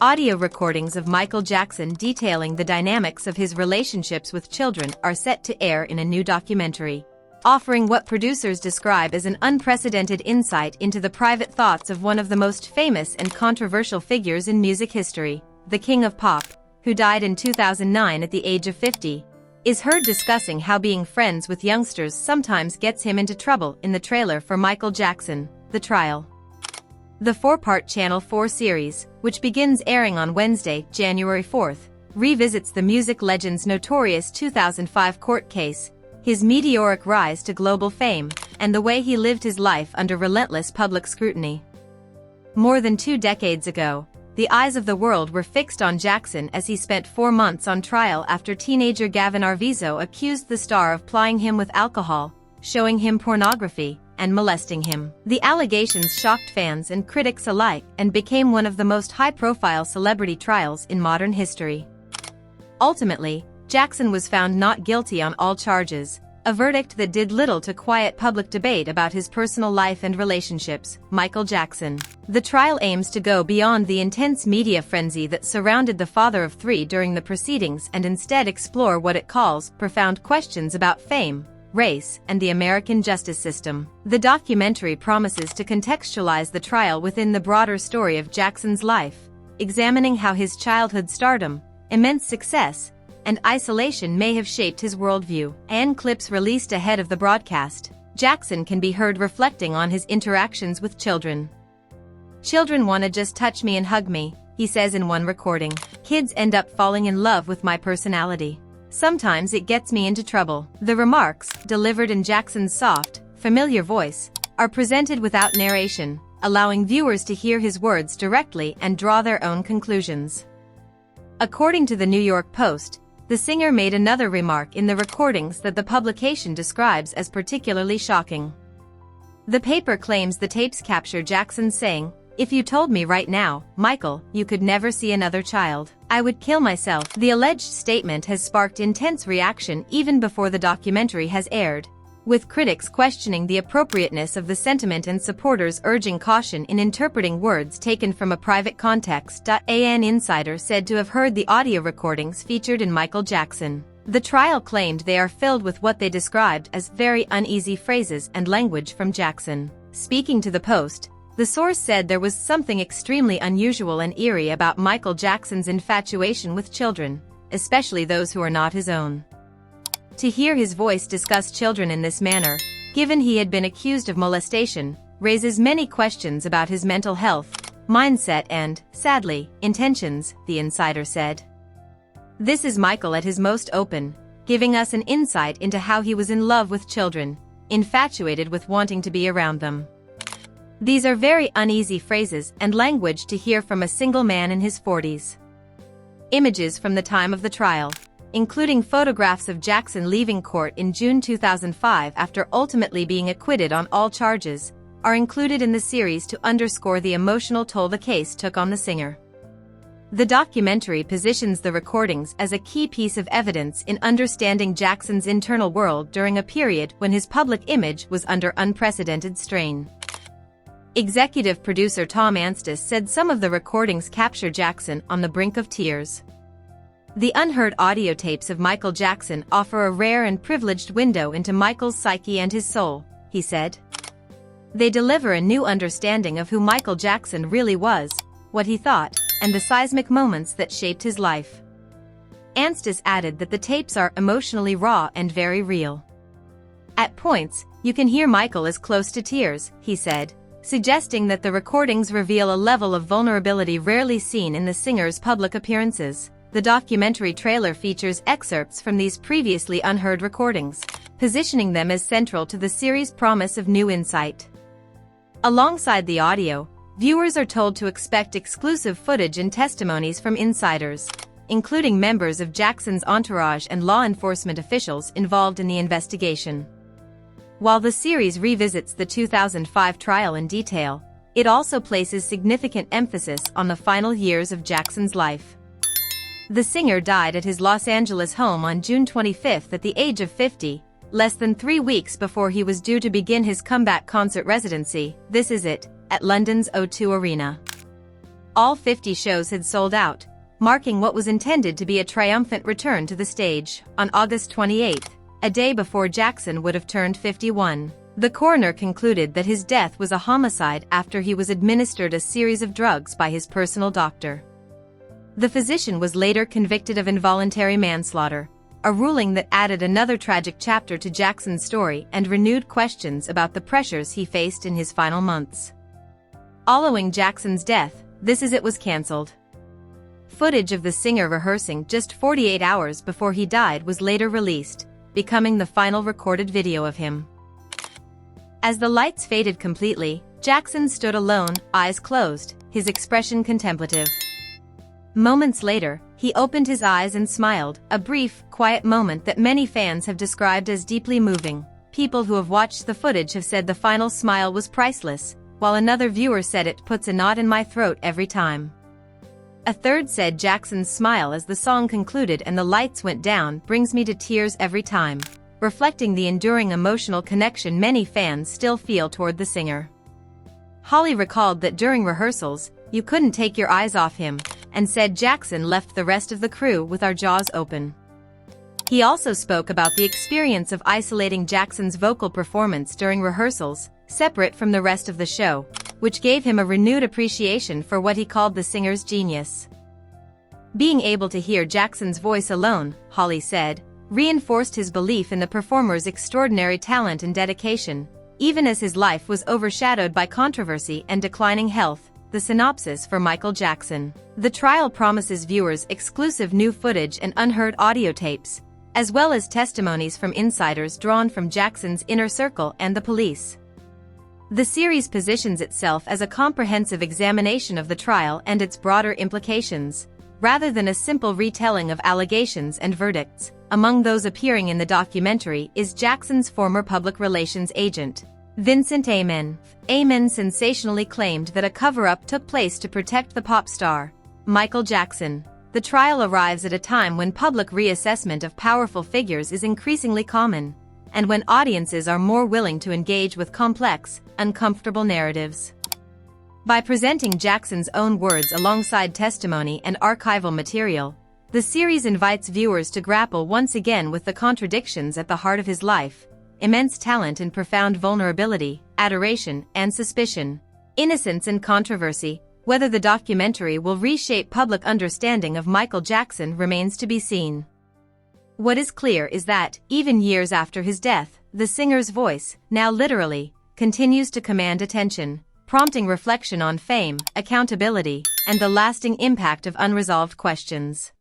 Audio recordings of Michael Jackson detailing the dynamics of his relationships with children are set to air in a new documentary, offering what producers describe as an unprecedented insight into the private thoughts of one of the most famous and controversial figures in music history, the King of Pop, who died in 2009 at the age of 50. Is heard discussing how being friends with youngsters sometimes gets him into trouble in the trailer for Michael Jackson, The Trial. The four-part Channel 4 series, which begins airing on Wednesday, January 4th, revisits the music legend's notorious 2005 court case, his meteoric rise to global fame, and the way he lived his life under relentless public scrutiny. More than 2 decades ago, the eyes of the world were fixed on Jackson as he spent 4 months on trial after teenager Gavin Arvizo accused the star of plying him with alcohol, showing him pornography, and molesting him. The allegations shocked fans and critics alike and became one of the most high-profile celebrity trials in modern history. Ultimately, Jackson was found not guilty on all charges, a verdict that did little to quiet public debate about his personal life and relationships. Michael Jackson. The trial aims to go beyond the intense media frenzy that surrounded the father of 3 during the proceedings and instead explore what it calls profound questions about fame, race, and the American justice system. The documentary promises to contextualize the trial within the broader story of Jackson's life, examining how his childhood stardom, immense success, and isolation may have shaped his worldview. In clips released ahead of the broadcast, Jackson can be heard reflecting on his interactions with children. "Children wanna just touch me and hug me," he says in one recording. "Kids end up falling in love with my personality. Sometimes it gets me into trouble." The remarks, delivered in Jackson's soft, familiar voice, are presented without narration, allowing viewers to hear his words directly and draw their own conclusions. According to the New York Post, the singer made another remark in the recordings that the publication describes as particularly shocking. The paper claims the tapes capture Jackson saying, "If you told me right now, Michael, you could never see another child, I would kill myself." The alleged statement has sparked intense reaction even before the documentary has aired, with critics questioning the appropriateness of the sentiment and supporters urging caution in interpreting words taken from a private context. An insider said to have heard the audio recordings featured in Michael Jackson. The trial claimed they are filled with what they described as very uneasy phrases and language from Jackson. Speaking to the Post, the source said there was something extremely unusual and eerie about Michael Jackson's infatuation with children, especially those who are not his own. To hear his voice discuss children in this manner, given he had been accused of molestation, raises many questions about his mental health, mindset and, sadly, intentions, the insider said. "This is Michael at his most open, giving us an insight into how he was in love with children, infatuated with wanting to be around them." These are very uneasy phrases and language to hear from a single man in his 40s. Images from the time of the trial, including photographs of Jackson leaving court in June 2005 after ultimately being acquitted on all charges, are included in the series to underscore the emotional toll the case took on the singer. The documentary positions the recordings as a key piece of evidence in understanding Jackson's internal world during a period when his public image was under unprecedented strain. Executive producer Tom Anstis said some of the recordings capture Jackson on the brink of tears. "The unheard audio tapes of Michael Jackson offer a rare and privileged window into Michael's psyche and his soul," he said. "They deliver a new understanding of who Michael Jackson really was, what he thought, and the seismic moments that shaped his life." Anstis added that the tapes are emotionally raw and very real. "At points, you can hear Michael is close to tears," he said, suggesting that the recordings reveal a level of vulnerability rarely seen in the singer's public appearances. The documentary trailer features excerpts from these previously unheard recordings, positioning them as central to the series' promise of new insight. Alongside the audio, viewers are told to expect exclusive footage and testimonies from insiders, including members of Jackson's entourage and law enforcement officials involved in the investigation. While the series revisits the 2005 trial in detail, it also places significant emphasis on the final years of Jackson's life. The singer died at his Los Angeles home on June 25 at the age of 50, less than 3 weeks before he was due to begin his comeback concert residency, This Is It, at London's O2 Arena. All 50 shows had sold out, marking what was intended to be a triumphant return to the stage. On August 28, a day before Jackson would have turned 51, the coroner concluded that his death was a homicide after he was administered a series of drugs by his personal doctor. The physician was later convicted of involuntary manslaughter, a ruling that added another tragic chapter to Jackson's story and renewed questions about the pressures he faced in his final months. Following Jackson's death, This Is It was cancelled. Footage of the singer rehearsing just 48 hours before he died was later released, becoming the final recorded video of him. As the lights faded completely, Jackson stood alone, eyes closed, his expression contemplative. Moments later, he opened his eyes and smiled, a brief, quiet moment that many fans have described as deeply moving. People who have watched the footage have said the final smile was priceless, while another viewer said it puts a knot in my throat every time. A third said Jackson's smile as the song concluded and the lights went down brings me to tears every time, reflecting the enduring emotional connection many fans still feel toward the singer. Holly recalled that during rehearsals, you couldn't take your eyes off him, and said Jackson left the rest of the crew with our jaws open. He also spoke about the experience of isolating Jackson's vocal performance during rehearsals, separate from the rest of the show, which gave him a renewed appreciation for what he called the singer's genius. Being able to hear Jackson's voice alone, Holly said, reinforced his belief in the performer's extraordinary talent and dedication, even as his life was overshadowed by controversy and declining health. The synopsis for Michael Jackson. The trial promises viewers exclusive new footage and unheard audio tapes, as well as testimonies from insiders drawn from Jackson's inner circle and the police. The series positions itself as a comprehensive examination of the trial and its broader implications, rather than a simple retelling of allegations and verdicts. Among those appearing in the documentary is Jackson's former public relations agent, Vincent Amen. Amen sensationally claimed that a cover-up took place to protect the pop star, Michael Jackson. The trial arrives at a time when public reassessment of powerful figures is increasingly common, and when audiences are more willing to engage with complex, uncomfortable narratives. By presenting Jackson's own words alongside testimony and archival material, the series invites viewers to grapple once again with the contradictions at the heart of his life: immense talent and profound vulnerability, adoration and suspicion, innocence and controversy. Whether the documentary will reshape public understanding of Michael Jackson remains to be seen. What is clear is that, even years after his death, the singer's voice, now literally, continues to command attention, prompting reflection on fame, accountability, and the lasting impact of unresolved questions.